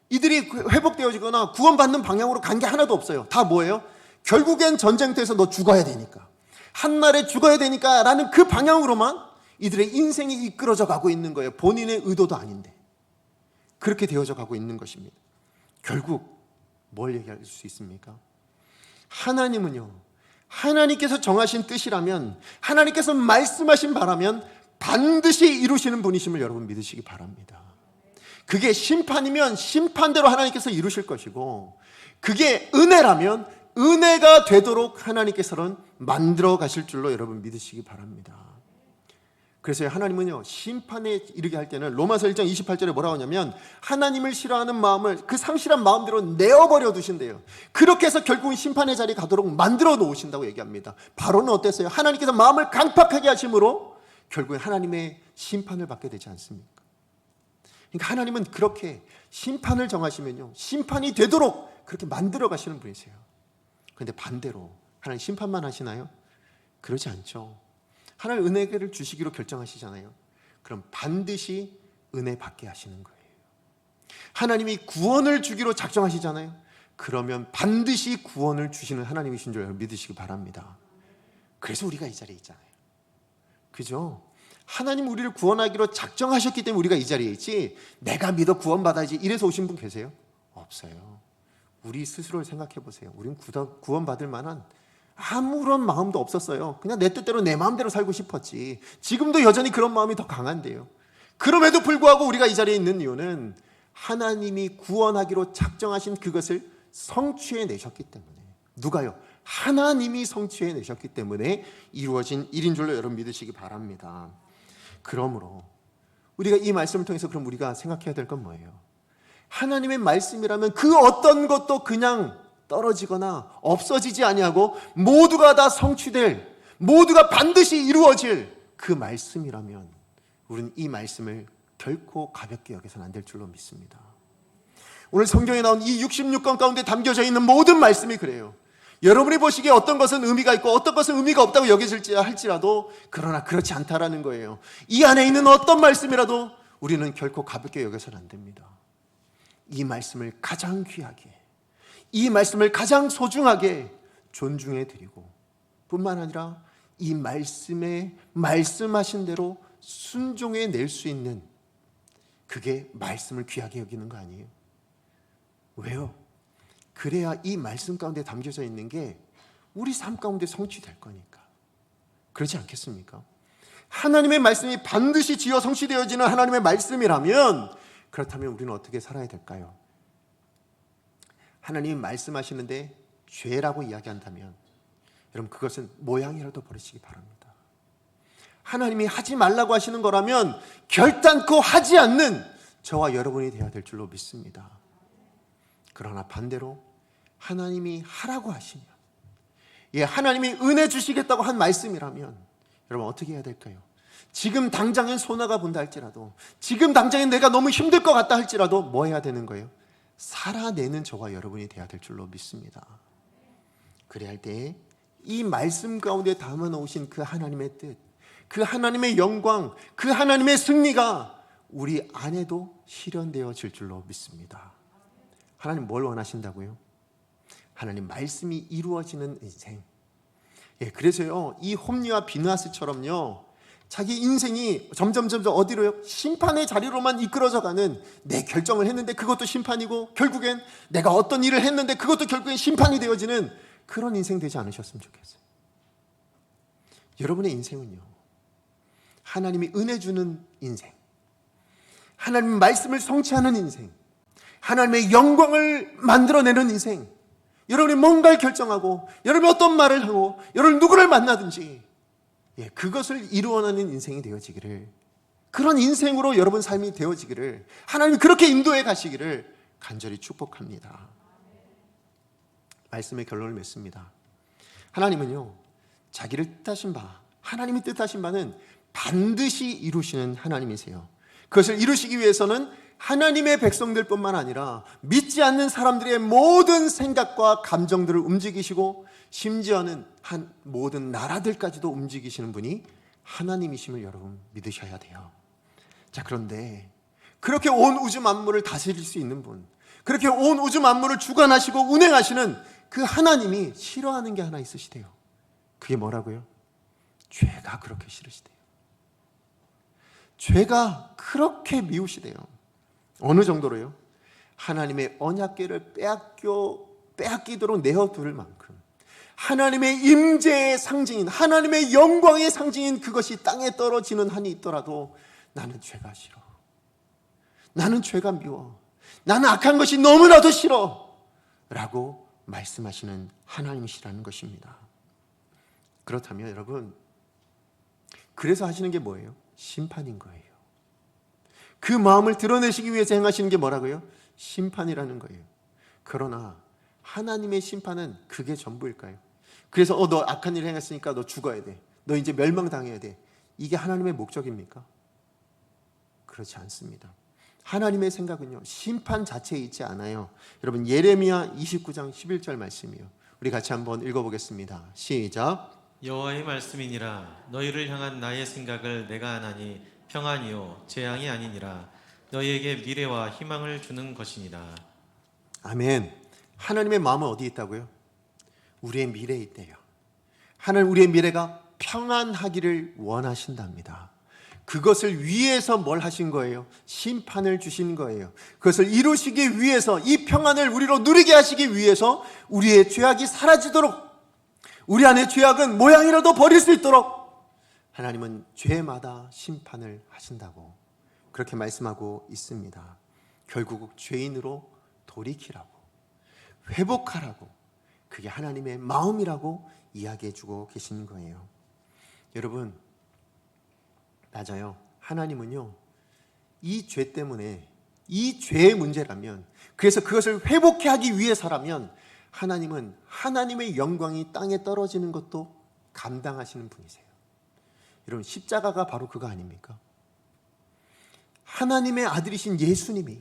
이들이 회복되어지거나 구원받는 방향으로 간 게 하나도 없어요. 다 뭐예요? 결국엔 전쟁터에서 너 죽어야 되니까, 한날에 죽어야 되니까 라는 그 방향으로만 이들의 인생이 이끌어져 가고 있는 거예요. 본인의 의도도 아닌데 그렇게 되어져 가고 있는 것입니다. 결국 뭘 얘기할 수 있습니까? 하나님은요, 하나님께서 정하신 뜻이라면, 하나님께서 말씀하신 바라면 반드시 이루시는 분이심을 여러분 믿으시기 바랍니다. 그게 심판이면 심판대로 하나님께서 이루실 것이고, 그게 은혜라면 은혜가 되도록 하나님께서는 만들어 가실 줄로 여러분 믿으시기 바랍니다. 그래서 하나님은요, 심판에 이르게 할 때는 로마서 1장 28절에 뭐라고 하냐면, 하나님을 싫어하는 마음을 그 상실한 마음대로 내어버려 두신대요. 그렇게 해서 결국은 심판의 자리에 가도록 만들어 놓으신다고 얘기합니다. 바로는 어땠어요? 하나님께서 마음을 강팍하게 하심으로 결국엔 하나님의 심판을 받게 되지 않습니까? 그러니까 하나님은 그렇게 심판을 정하시면요, 심판이 되도록 그렇게 만들어 가시는 분이세요. 그런데 반대로 하나님 심판만 하시나요? 그러지 않죠. 하나님 은혜를 주시기로 결정하시잖아요. 그럼 반드시 은혜 받게 하시는 거예요. 하나님이 구원을 주기로 작정하시잖아요. 그러면 반드시 구원을 주시는 하나님이신 줄 믿으시기 바랍니다. 그래서 우리가 이 자리에 있잖아요. 그죠? 하나님 우리를 구원하기로 작정하셨기 때문에 우리가 이 자리에 있지, 내가 믿어 구원받아야지 이래서 오신 분 계세요? 없어요. 우리 스스로를 생각해 보세요. 우리는 구원받을 만한 아무런 마음도 없었어요. 그냥 내 뜻대로 내 마음대로 살고 싶었지. 지금도 여전히 그런 마음이 더 강한데요. 그럼에도 불구하고 우리가 이 자리에 있는 이유는 하나님이 구원하기로 작정하신 그것을 성취해 내셨기 때문에. 누가요? 하나님이 성취해 내셨기 때문에 이루어진 일인 줄로 여러분 믿으시기 바랍니다. 그러므로 우리가 이 말씀을 통해서 그럼 우리가 생각해야 될 건 뭐예요? 하나님의 말씀이라면 그 어떤 것도 그냥 떨어지거나 없어지지 아니하고 모두가 다 성취될, 모두가 반드시 이루어질 그 말씀이라면 우리는 이 말씀을 결코 가볍게 여겨서는 안 될 줄로 믿습니다. 오늘 성경에 나온 이 66권 가운데 담겨져 있는 모든 말씀이 그래요. 여러분이 보시기에 어떤 것은 의미가 있고 어떤 것은 의미가 없다고 여겨질지 할지라도, 그러나 그렇지 않다라는 거예요. 이 안에 있는 어떤 말씀이라도 우리는 결코 가볍게 여겨서는 안 됩니다. 이 말씀을 가장 귀하게, 이 말씀을 가장 소중하게 존중해 드리고, 뿐만 아니라 이 말씀에 말씀하신 대로 순종해 낼 수 있는, 그게 말씀을 귀하게 여기는 거 아니에요? 왜요? 그래야 이 말씀 가운데 담겨져 있는 게 우리 삶 가운데 성취될 거니까. 그렇지 않겠습니까? 하나님의 말씀이 반드시 지어 성취되어지는 하나님의 말씀이라면, 그렇다면 우리는 어떻게 살아야 될까요? 하나님이 말씀하시는데 죄라고 이야기한다면 여러분 그것은 모양이라도 버리시기 바랍니다. 하나님이 하지 말라고 하시는 거라면 결단코 하지 않는 저와 여러분이 되어야 될 줄로 믿습니다. 그러나 반대로 하나님이 하라고 하시면, 하나님이 은혜 주시겠다고 한 말씀이라면 여러분 어떻게 해야 될까요? 지금 당장엔 손해가 본다 할지라도, 지금 당장엔 내가 너무 힘들 것 같다 할지라도 뭐 해야 되는 거예요? 살아내는 저와 여러분이 되어야 될 줄로 믿습니다. 그래야 할 때 이 말씀 가운데 담아놓으신 그 하나님의 뜻, 그 하나님의 영광, 그 하나님의 승리가 우리 안에도 실현되어질 줄로 믿습니다. 하나님 뭘 원하신다고요? 하나님 말씀이 이루어지는 인생. 그래서요, 이 홈리와 비느하스처럼요, 자기 인생이 점점 어디로요? 심판의 자리로만 이끌어져 가는, 내 결정을 했는데 그것도 심판이고, 결국엔 내가 어떤 일을 했는데 그것도 결국엔 심판이 되어지는 그런 인생 되지 않으셨으면 좋겠어요. 여러분의 인생은요, 하나님이 은혜 주는 인생, 하나님 말씀을 성취하는 인생, 하나님의 영광을 만들어내는 인생, 여러분이 뭔가를 결정하고, 여러분이 어떤 말을 하고, 여러분 누구를 만나든지 그것을 이루어내는 인생이 되어지기를, 그런 인생으로 여러분 삶이 되어지기를 하나님이 그렇게 인도해 가시기를 간절히 축복합니다. 말씀의 결론을 맺습니다. 하나님은요, 자기를 뜻하신 바, 하나님이 뜻하신 바는 반드시 이루시는 하나님이세요. 그것을 이루시기 위해서는 하나님의 백성들뿐만 아니라 믿지 않는 사람들의 모든 생각과 감정들을 움직이시고 심지어는 모든 나라들까지도 움직이시는 분이 하나님이심을 여러분 믿으셔야 돼요. 자, 그런데 그렇게 온 우주 만물을 다스릴 수 있는 분, 그렇게 온 우주 만물을 주관하시고 운행하시는 그 하나님이 싫어하는 게 하나 있으시대요. 그게 뭐라고요? 죄가 그렇게 싫으시대요. 죄가 그렇게 미우시대요. 어느 정도로요? 하나님의 언약궤를 빼앗기도록 내어둘 만큼 하나님의 임재의 상징인, 하나님의 영광의 상징인 그것이 땅에 떨어지는 한이 있더라도 나는 죄가 싫어, 나는 죄가 미워, 나는 악한 것이 너무나도 싫어 라고 말씀하시는 하나님이시라는 것입니다. 그렇다면 여러분, 그래서 하시는 게 뭐예요? 심판인 거예요. 그 마음을 드러내시기 위해서 행하시는 게 뭐라고요? 심판이라는 거예요. 그러나 하나님의 심판은 그게 전부일까요? 그래서 너 악한 일을 행했으니까 너 죽어야 돼, 너 이제 멸망당해야 돼, 이게 하나님의 목적입니까? 그렇지 않습니다. 하나님의 생각은요, 심판 자체에 있지 않아요. 여러분, 예레미야 29장 11절 말씀이요. 우리 같이 한번 읽어보겠습니다. 시작.
여호와의 말씀이니라. 너희를 향한 나의 생각을 내가 아나니 평안이요 재앙이 아니니라. 너희에게 미래와 희망을 주는 것이니라.
아멘. 하나님의 마음은 어디에 있다고요? 우리의 미래에 있대요. 하나님, 우리의 미래가 평안하기를 원하신답니다. 그것을 위해서 뭘 하신 거예요? 심판을 주신 거예요. 그것을 이루시기 위해서, 이 평안을 우리로 누리게 하시기 위해서 우리의 죄악이 사라지도록, 우리 안의 죄악은 모양이라도 버릴 수 있도록 하나님은 죄마다 심판을 하신다고 그렇게 말씀하고 있습니다. 결국 죄인으로 돌이키라고, 회복하라고, 그게 하나님의 마음이라고 이야기해주고 계시는 거예요. 여러분, 맞아요. 하나님은요, 이 죄 때문에, 이 죄의 문제라면, 그래서 그것을 회복해 하기 위해서라면 하나님은 하나님의 영광이 땅에 떨어지는 것도 감당하시는 분이세요. 여러분, 십자가가 바로 그거 아닙니까? 하나님의 아들이신 예수님이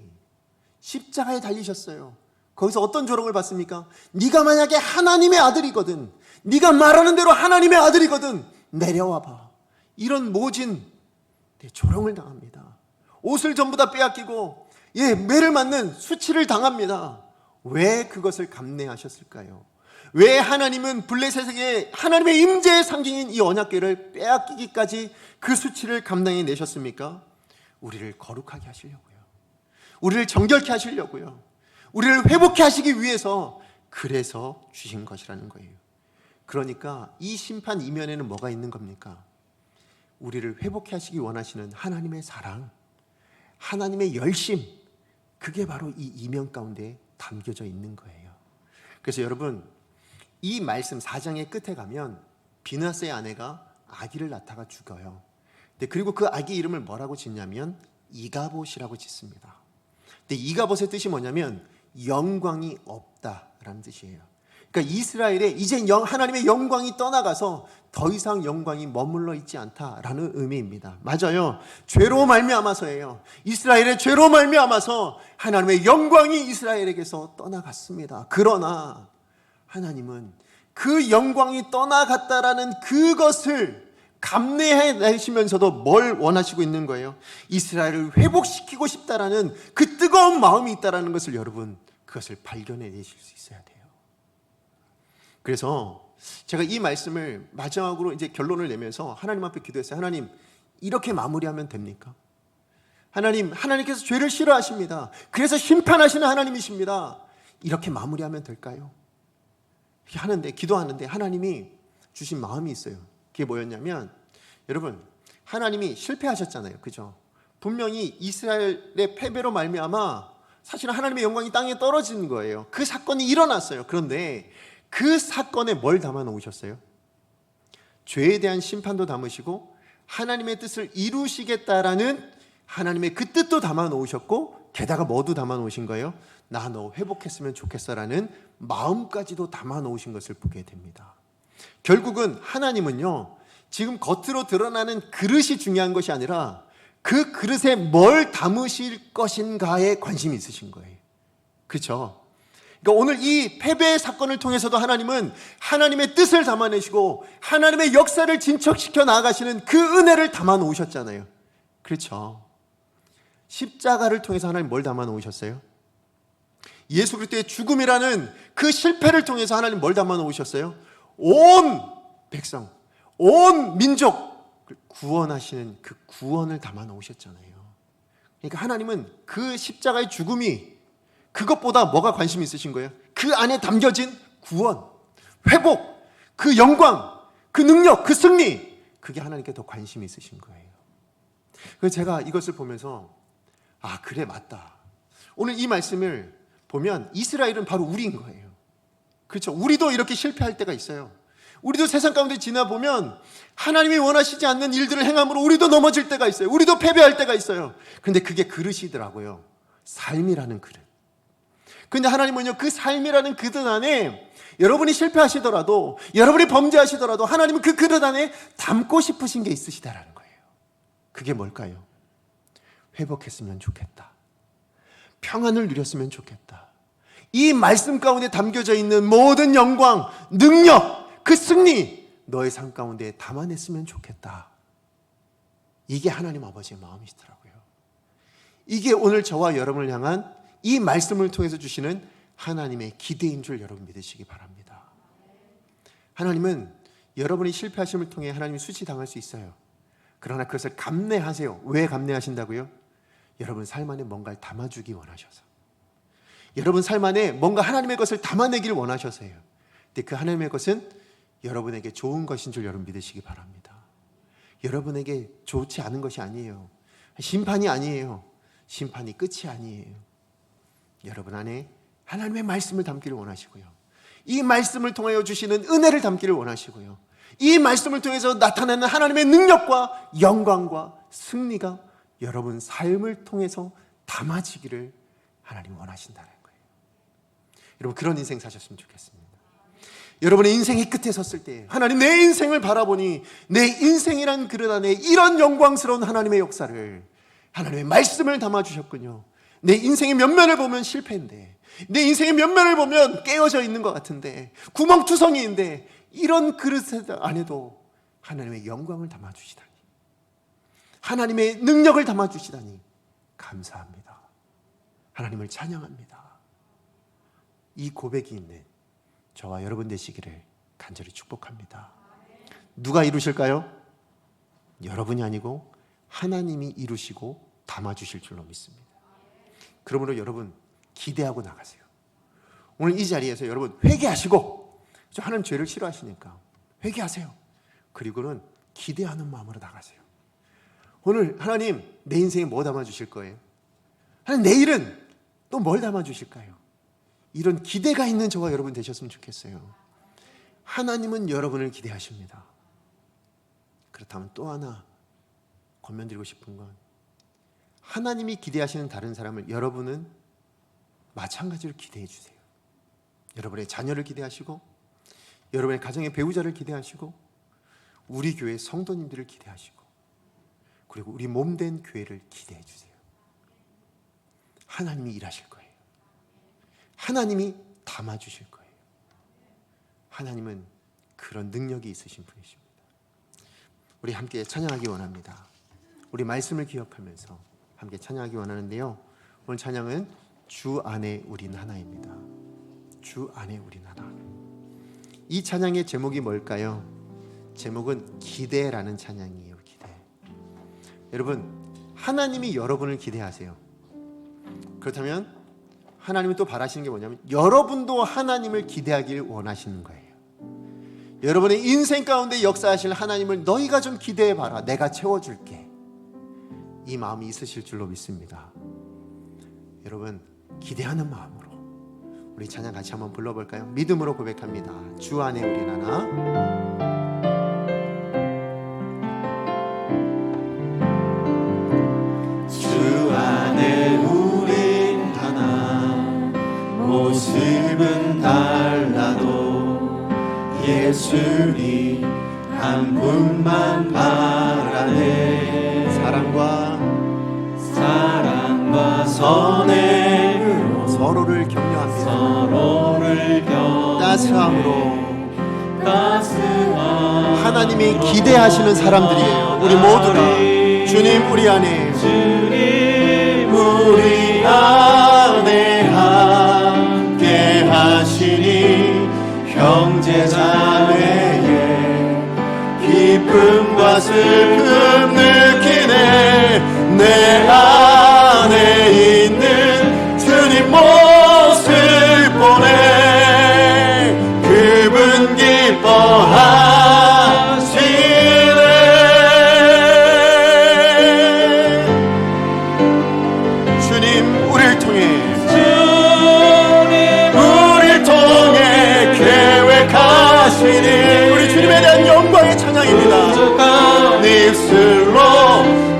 십자가에 달리셨어요. 거기서 어떤 조롱을 받습니까? 네가 만약에 하나님의 아들이거든, 네가 말하는 대로 하나님의 아들이거든, 내려와 봐. 이런 모진 조롱을 당합니다. 옷을 전부 다 빼앗기고 매를 맞는 수치를 당합니다. 왜 그것을 감내하셨을까요? 왜 하나님은 블레셋에게 하나님의 임재의 상징인 이 언약궤를 빼앗기기까지 그 수치를 감당해 내셨습니까? 우리를 거룩하게 하시려고요. 우리를 정결케 하시려고요. 우리를 회복케 하시기 위해서, 그래서 주신 것이라는 거예요. 그러니까 이 심판 이면에는 뭐가 있는 겁니까? 우리를 회복케 하시기 원하시는 하나님의 사랑, 하나님의 열심, 그게 바로 이 이면 가운데 담겨져 있는 거예요. 그래서 여러분, 이 말씀 4장의 끝에 가면 비나스의 아내가 아기를 낳다가 죽어요. 그리고 그 아기 이름을 뭐라고 짓냐면 이가봇이라고 짓습니다. 근데 이가봇의 뜻이 뭐냐면 영광이 없다라는 뜻이에요. 그러니까 이스라엘에 이제 하나님의 영광이 떠나가서 더 이상 영광이 머물러 있지 않다라는 의미입니다. 맞아요. 죄로 말미암아서예요. 이스라엘의 죄로 말미암아서 하나님의 영광이 이스라엘에게서 떠나갔습니다. 그러나 하나님은 그 영광이 떠나갔다라는 그것을 감내해 내시면서도 뭘 원하시고 있는 거예요? 이스라엘을 회복시키고 싶다라는 그 뜨거운 마음이 있다라는 것을 여러분, 그것을 발견해 내실 수 있어야 돼요. 그래서 제가 이 말씀을 마지막으로 이제 결론을 내면서 하나님 앞에 기도했어요. 하나님, 이렇게 마무리하면 됩니까? 하나님께서 죄를 싫어하십니다. 그래서 심판하시는 하나님이십니다. 이렇게 마무리하면 될까요? 이렇게 하는데, 기도하는데 하나님이 주신 마음이 있어요. 그게 뭐였냐면, 여러분, 하나님이 실패하셨잖아요. 그죠? 분명히 이스라엘의 패배로 말미암아 사실은 하나님의 영광이 땅에 떨어지는 거예요. 그 사건이 일어났어요. 그런데 그 사건에 뭘 담아 놓으셨어요? 죄에 대한 심판도 담으시고 하나님의 뜻을 이루시겠다라는 하나님의 그 뜻도 담아 놓으셨고, 게다가 뭐도 담아 놓으신 거예요? 나 너 회복했으면 좋겠어라는 마음까지도 담아 놓으신 것을 보게 됩니다. 결국은 하나님은요, 지금 겉으로 드러나는 그릇이 중요한 것이 아니라 그 그릇에 뭘 담으실 것인가에 관심이 있으신 거예요. 그렇죠? 그러니까 오늘 이 패배의 사건을 통해서도 하나님은 하나님의 뜻을 담아내시고 하나님의 역사를 진척시켜 나아가시는 그 은혜를 담아 놓으셨잖아요. 그렇죠? 십자가를 통해서 하나님 뭘 담아 놓으셨어요? 예수 그리스도의 죽음이라는 그 실패를 통해서 하나님 뭘 담아 놓으셨어요? 온 백성, 온 민족을 구원하시는 그 구원을 담아 놓으셨잖아요. 그러니까 하나님은 그 십자가의 죽음이 그것보다 뭐가 관심이 있으신 거예요? 그 안에 담겨진 구원, 회복, 그 영광, 그 능력, 그 승리, 그게 하나님께 더 관심이 있으신 거예요. 그래서 제가 이것을 보면서 아, 그래, 맞다. 오늘 이 말씀을 보면 이스라엘은 바로 우리인 거예요. 그렇죠? 우리도 이렇게 실패할 때가 있어요. 우리도 세상 가운데 지나보면 하나님이 원하시지 않는 일들을 행함으로 우리도 넘어질 때가 있어요. 우리도 패배할 때가 있어요. 그런데 그게 그릇이더라고요. 삶이라는 그릇. 근데 하나님은요, 그 삶이라는 그릇 안에 여러분이 실패하시더라도, 여러분이 범죄하시더라도 하나님은 그 그릇 안에 담고 싶으신 게 있으시다라는 거예요. 그게 뭘까요? 회복했으면 좋겠다. 평안을 누렸으면 좋겠다. 이 말씀 가운데 담겨져 있는 모든 영광, 능력, 그 승리, 너의 삶 가운데 담아냈으면 좋겠다. 이게 하나님 아버지의 마음이시더라고요. 이게 오늘 저와 여러분을 향한 이 말씀을 통해서 주시는 하나님의 기대인 줄 여러분 믿으시기 바랍니다. 하나님은 여러분이 실패하심을 통해 하나님이 수치당할 수 있어요. 그러나 그것을 감내하세요. 왜 감내하신다고요? 여러분 삶 안에 뭔가를 담아주기 원하셔서, 여러분 삶 안에 뭔가 하나님의 것을 담아내기를 원하셔서요. 근데 그 하나님의 것은 여러분에게 좋은 것인 줄 여러분 믿으시기 바랍니다. 여러분에게 좋지 않은 것이 아니에요. 심판이 아니에요. 심판이 끝이 아니에요. 여러분 안에 하나님의 말씀을 담기를 원하시고요, 이 말씀을 통하여 주시는 은혜를 담기를 원하시고요, 이 말씀을 통해서 나타나는 하나님의 능력과 영광과 승리가 여러분 삶을 통해서 담아지기를 하나님 원하신다는 거예요. 여러분 그런 인생 사셨으면 좋겠습니다. 여러분의 인생의 끝에 섰을 때 하나님, 내 인생을 바라보니 내 인생이란 그릇 안에 이런 영광스러운 하나님의 역사를, 하나님의 말씀을 담아주셨군요. 내 인생의 면면을 보면 실패인데, 내 인생의 면면을 보면 깨어져 있는 것 같은데, 구멍투성이인데, 이런 그릇 안에도 하나님의 영광을 담아주시다니, 하나님의 능력을 담아주시다니 감사합니다. 하나님을 찬양합니다. 이 고백이 있는 저와 여러분 되시기를 간절히 축복합니다. 누가 이루실까요? 여러분이 아니고 하나님이 이루시고 담아주실 줄로 믿습니다. 그러므로 여러분 기대하고 나가세요. 오늘 이 자리에서 여러분 회개하시고, 하나님 죄를 싫어하시니까 회개하세요. 그리고는 기대하는 마음으로 나가세요. 오늘 하나님 내 인생에 뭐 담아주실 거예요? 하나님 내일은 또 뭘 담아주실까요? 이런 기대가 있는 저와 여러분 되셨으면 좋겠어요. 하나님은 여러분을 기대하십니다. 그렇다면 또 하나 권면드리고 싶은 건, 하나님이 기대하시는 다른 사람을 여러분은 마찬가지로 기대해 주세요. 여러분의 자녀를 기대하시고, 여러분의 가정의 배우자를 기대하시고, 우리 교회 성도님들을 기대하시고, 그리고 우리 몸된 교회를 기대해 주세요. 하나님이 일하실 거예요. 하나님이 담아주실 거예요. 하나님은 그런 능력이 있으신 분이십니다. 우리 함께 찬양하기 원합니다. 우리 말씀을 기억하면서 함께 찬양하기 원하는데요, 오늘 찬양은 주 안에 우린 하나입니다. 주 안에 우린 하나. 이 찬양의 제목이 뭘까요? 제목은 기대라는 찬양이에요. 기대. 여러분, 하나님이 여러분을 기대하세요. 그렇다면 하나님이 또 바라시는 게 뭐냐면, 여러분도 하나님을 기대하길 원하시는 거예요. 여러분의 인생 가운데 역사하실 하나님을 너희가 좀 기대해봐라, 내가 채워줄게, 이 마음이 있으실 줄로 믿습니다. 여러분 기대하는 마음으로 우리 찬양 같이 한번 불러볼까요? 믿음으로 고백합니다. 주 안에 우린 하나.
주 안에 우린 하나, 모습은 달라도 예수님 한 분만 바라네.
사랑과
사랑과 선행으로
서로를 격려합니다.
서로를
따스함으로
따스함
하나님이 기대하시는 사람들이에요. 우리 모두가 주님 우리 안에
주님
우리 안에 함께 하시니 형제자매의 기쁨과 슬픔 느끼네. 내 안에 있는 주님 모습 보내. 그분 기뻐하시네. 주님 우리를 통해 계획하시니 우리 주님에 대한 영광의 찬양입니다. 네 입술로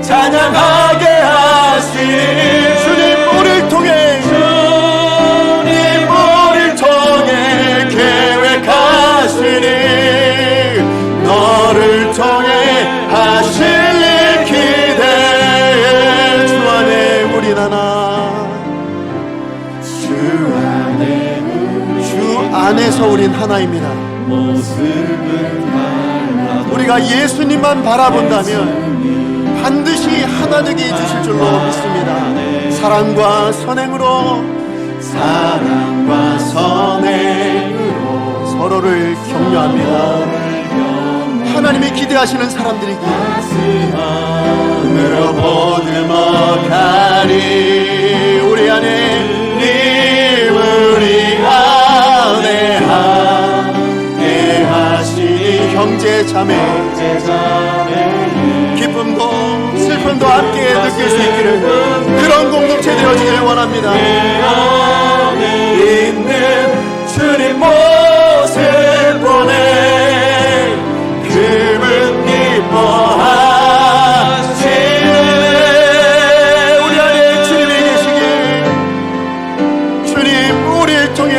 찬양하게 하시니 주님 우리를 통해 계획하시니 너를 통해 하실 일 기대해. 주 안에 우린 하나. 주 안에서 우린 하나입니다. 우리가 예수님만 바라본다면 반드시 하나 되게 해주실 줄로 믿습니다. 사랑과 선행으로 서로를 격려합니다. 하나님이 기대하시는 사람들이기에 으로 보듬어가리. 우리 안에 우리 안에 함께 하시니 형제자매 기쁨도 슬픔도 함께 느낄 수 있기를, 그런 공동체 되어지기를 원합니다. 있는 주님 모습 보내. 그분 기뻐하시네. 우리 안에 주님이 계시길 주님 우리를 통해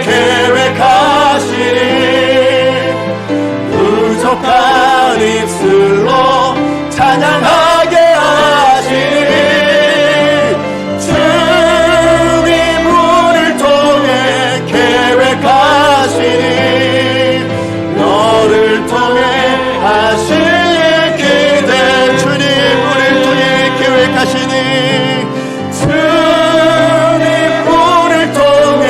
계획하시니 부족한 입술로 찬양하게 하시니 주님 우리를 통해 계획하시니 너를 통해 하실 기대. 주님 우리를 통해 계획하시니 주님 우리를 통해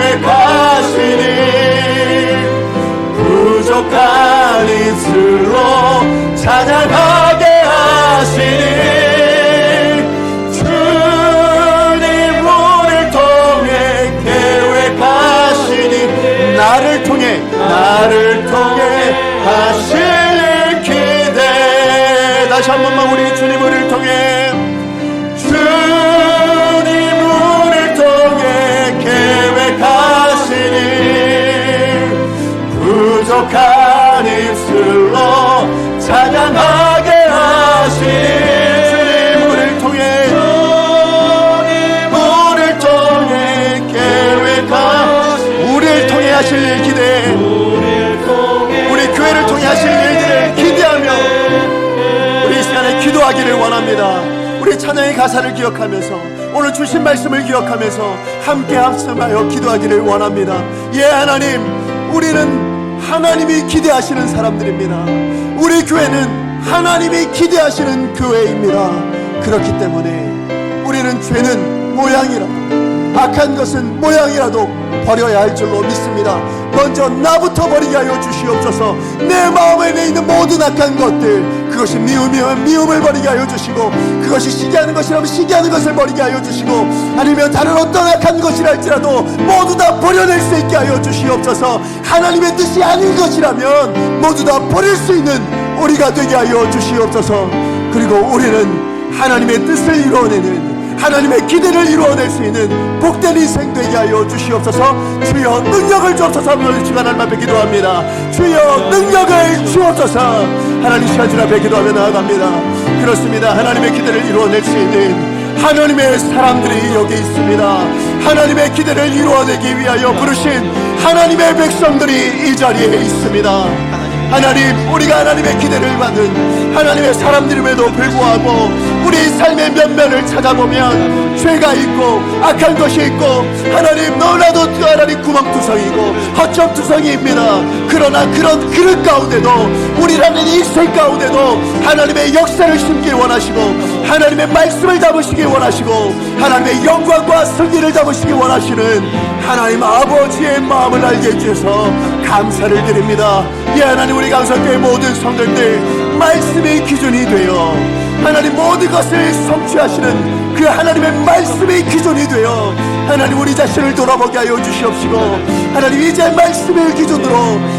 계획하시니 부족한 입술로 찬양하게 하시니 주님 우리를 통해 계획하시니 나를 통해 하실 기대. 다시 한 번만 우리 주님 우리를 통해 계획하시니 부족한 입술로 찬양하게 하시니 주님 우리를 통해 우리를 통해 하실 일 기대. 우리 교회를 통해 하실 일들을 기대하며 우리 이 시간에 기도하기를 원합니다. 우리 찬양의 가사를 기억하면서 오늘 주신 말씀을 기억하면서 함께 합심하여 기도하기를 원합니다. 예, 하나님, 우리는 하나님이 기대하시는 사람들입니다. 우리 교회는 하나님이 기대하시는 교회입니다. 그렇기 때문에 우리는 죄는 모양이라도, 악한 것은 모양이라도 버려야 할 줄로 믿습니다. 먼저 나부터 버리게 하여 주시옵소서. 내 마음에 있는 모든 악한 것들, 그것이 미움이면 미움을 버리게 하여 주시고, 그것이 시기하는 것이라면 시기하는 것을 버리게 하여 주시고, 아니면 다른 어떤 악한 것이랄지라도 모두 다 버려낼 수 있게 하여 주시옵소서. 하나님의 뜻이 아닌 것이라면 모두 다 버릴 수 있는 우리가 되게 하여 주시옵소서. 그리고 우리는 하나님의 뜻을 이루어내는, 하나님의 기대를 이루어낼 수 있는 복된 인생 되게 하여 주시옵소서. 주여 능력을 주옵소서. 오늘 시간 하나님 앞에 기도합니다. 주여 능력을 주옵소서. 하나님 시간 주 앞에 기도하며 나아갑니다. 그렇습니다. 하나님의 기대를 이루어낼 수 있는 하나님의 사람들이 여기 있습니다. 하나님의 기대를 이루어내기 위하여 부르신 하나님의 백성들이 이 자리에 있습니다. 하나님, 우리가 하나님의 기대를 받은 하나님의 사람들임에도 불구하고 우리 삶의 면면을 찾아보면 죄가 있고 악한 것이 있고 하나님 너무나도 하나님 구멍투성이고 허점투성이입니다. 그러나 그런 그릇 가운데도 우리라는 인생 가운데도 하나님의 역사를 심길 원하시고 하나님의 말씀을 담으시길 원하시고 하나님의 영광과 승리를 담으시길 원하시는 하나님 아버지의 마음을 알게 해주셔서 감사를 드립니다. 예, 하나님, 우리 강성교회 모든 성도들 말씀의 기준이 되어 하나님 모든 것을 성취하시는 그 하나님의 말씀의 기준이 되어 하나님 우리 자신을 돌아보게 하여 주시옵시고 하나님 이제 말씀의 기준으로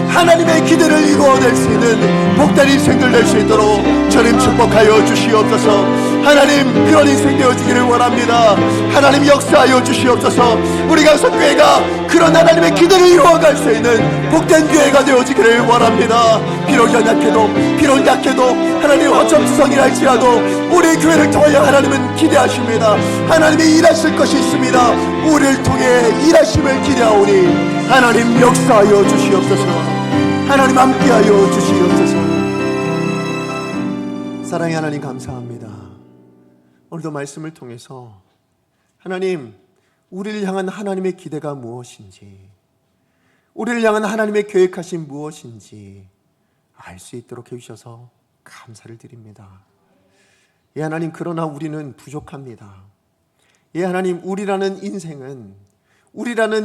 하나님의 기대를 이루어낼 수 있는 복된 인생들 될 수 있도록 주님 축복하여 주시옵소서. 하나님, 그런 인생 되어지기를 원합니다. 하나님 역사하여 주시옵소서. 우리 강성교회가 그런 하나님의 기대를 이루어갈 수 있는 복된 교회가 되어지기를 원합니다. 비록 약해도 하나님 허점투성이라 할지라도 우리 교회를 통하여 하나님은 기대하십니다. 하나님이 일하실 것이 있습니다. 우리를 통해 일하심을 기대하오니 하나님 역사하여 주시옵소서. 하나님 함께하여 주시옵소서. 사랑의 하나님, 감사합니다. 오늘도 말씀을 통해서 하나님, 우리를 향한 하나님의 기대가 무엇인지, 우리를 향한 하나님의 계획하신 무엇인지 알 수 있도록 해주셔서 감사를 드립니다. 예, 하나님, 그러나 우리는 부족합니다. 예, 하나님, 우리라는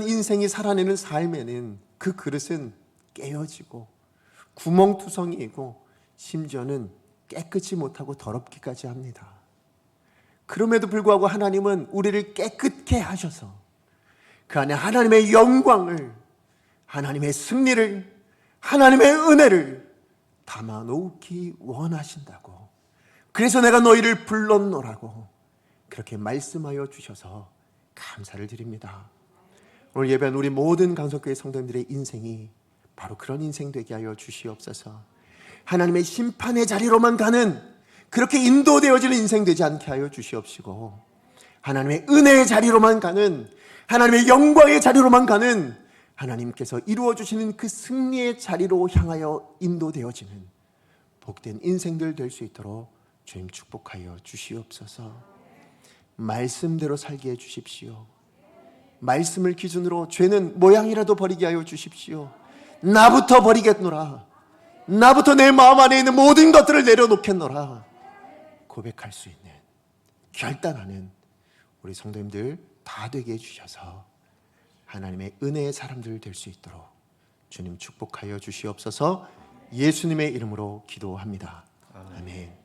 인생이 살아내는 삶에는 그 그릇은 깨어지고 구멍투성이이고 심지어는 깨끗이 못하고 더럽기까지 합니다. 그럼에도 불구하고 하나님은 우리를 깨끗게 하셔서 그 안에 하나님의 영광을, 하나님의 승리를, 하나님의 은혜를 담아놓기 원하신다고, 그래서 내가 너희를 불렀노라고 그렇게 말씀하여 주셔서 감사를 드립니다. 오늘 예배한 우리 모든 강석교회 성도님들의 인생이 바로 그런 인생 되게 하여 주시옵소서. 하나님의 심판의 자리로만 가는, 그렇게 인도되어지는 인생 되지 않게 하여 주시옵시고 하나님의 은혜의 자리로만 가는, 하나님의 영광의 자리로만 가는, 하나님께서 이루어 주시는 그 승리의 자리로 향하여 인도되어지는 복된 인생들 될 수 있도록 주님 축복하여 주시옵소서. 말씀대로 살게 해 주십시오. 말씀을 기준으로 죄는 모양이라도 버리게 하여 주십시오. 나부터 버리겠노라, 나부터 내 마음 안에 있는 모든 것들을 내려놓겠노라 고백할 수 있는, 결단하는 우리 성도님들 다 되게 해주셔서 하나님의 은혜의 사람들 될 수 있도록 주님 축복하여 주시옵소서. 예수님의 이름으로 기도합니다. 아멘.